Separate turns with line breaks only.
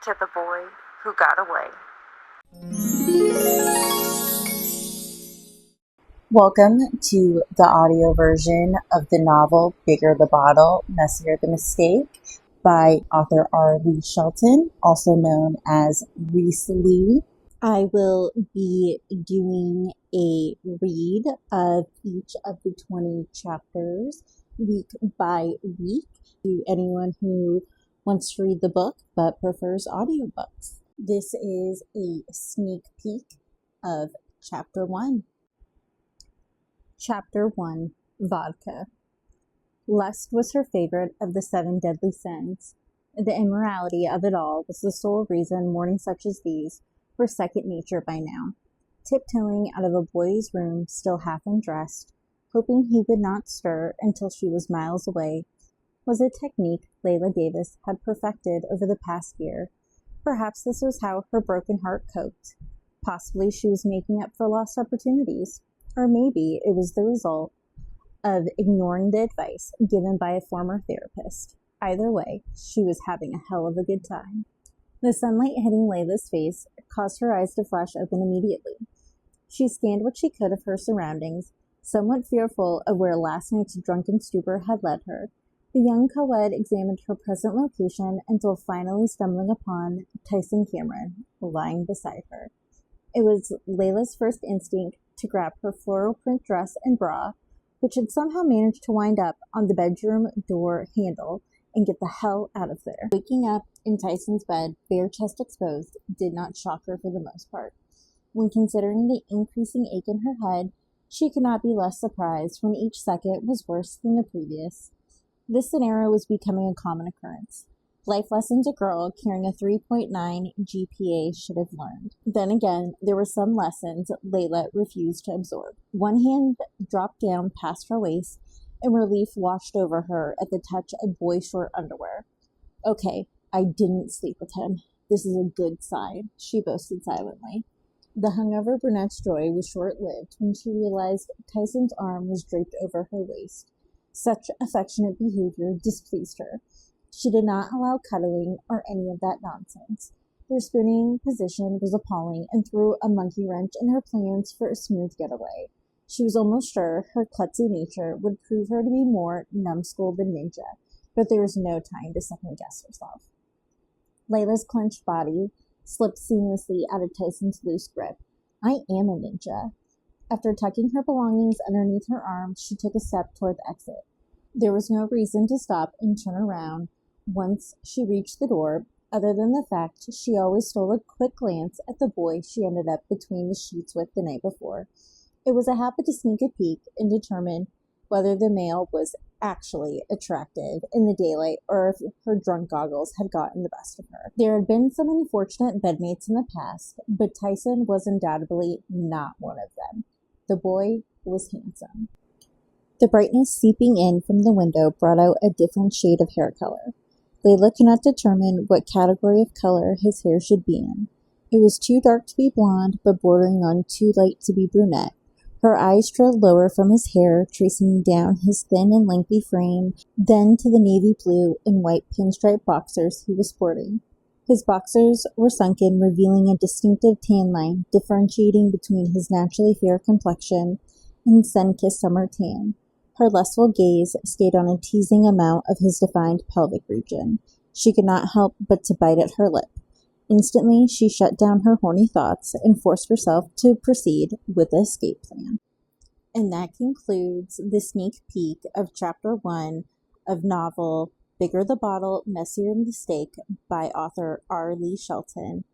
to the boy who got away.
Welcome to the audio version of the novel Bigger the Bottle, Messier the Mistake by author R. Lee Shelton, also known as Reese Lee. I will be doing a read of each of the 20 chapters week by week to anyone who wants to read the book but prefers audiobooks. This is a sneak peek of Chapter 1. Chapter 1, Vodka. Lust was her favorite of the 7 deadly sins. The immorality of it all was the sole reason mornings such as these were second nature by now. Tiptoeing out of a boy's room, still half undressed, hoping he would not stir until she was miles away, was a technique Layla Davis had perfected over the past year. Perhaps this was how her broken heart coped. Possibly she was making up for lost opportunities. Or maybe it was the result of ignoring the advice given by a former therapist. Either way, she was having a hell of a good time. The sunlight hitting Layla's face caused her eyes to flash open immediately. She scanned what she could of her surroundings, somewhat fearful of where last night's drunken stupor had led her. The young co-ed examined her present location until finally stumbling upon Tyson Cameron lying beside her. It was Layla's first instinct to grab her floral print dress and bra, which had somehow managed to wind up on the bedroom door handle, and get the hell out of there. Waking up in Tyson's bed, bare chest exposed, did not shock her for the most part. When considering the increasing ache in her head, she could not be less surprised when each second was worse than the previous. This scenario was becoming a common occurrence. Life lessons a girl carrying a 3.9 GPA should have learned. Then again, there were some lessons Layla refused to absorb. One hand dropped down past her waist, and relief washed over her at the touch of boy-short underwear. Okay, I didn't sleep with him. This is a good sign, she boasted silently. The hungover brunette's joy was short-lived when she realized Tyson's arm was draped over her waist. Such affectionate behavior displeased her. She did not allow cuddling or any of that nonsense. Their spooning position was appalling and threw a monkey wrench in her plans for a smooth getaway. She was almost sure her klutzy nature would prove her to be more numbskull than ninja, but there was no time to second-guess herself. Layla's clenched body slipped seamlessly out of Tyson's loose grip. I am a ninja. After tucking her belongings underneath her arm, she took a step toward the exit. There was no reason to stop and turn around once she reached the door, other than the fact she always stole a quick glance at the boy she ended up between the sheets with the night before. It was a habit to sneak a peek and determine whether the male was actually attractive in the daylight or if her drunk goggles had gotten the best of her. There had been some unfortunate bedmates in the past, but Tyson was undoubtedly not one of them. The boy was handsome. The brightness seeping in from the window brought out a different shade of hair color. Layla could not determine what category of color his hair should be in. It was too dark to be blonde, but bordering on too light to be brunette. Her eyes trailed lower from his hair, tracing down his thin and lengthy frame, then to the navy blue and white pinstripe boxers he was sporting. His boxers were sunken, revealing a distinctive tan line, differentiating between his naturally fair complexion and sun-kissed summer tan. Her lustful gaze stayed on a teasing amount of his defined pelvic region. She could not help but to bite at her lip. Instantly, she shut down her horny thoughts and forced herself to proceed with the escape plan. And that concludes the sneak peek of Chapter 1 of novel Bigger the Bottle, Messier the Mistake by author R. Lee Shelton.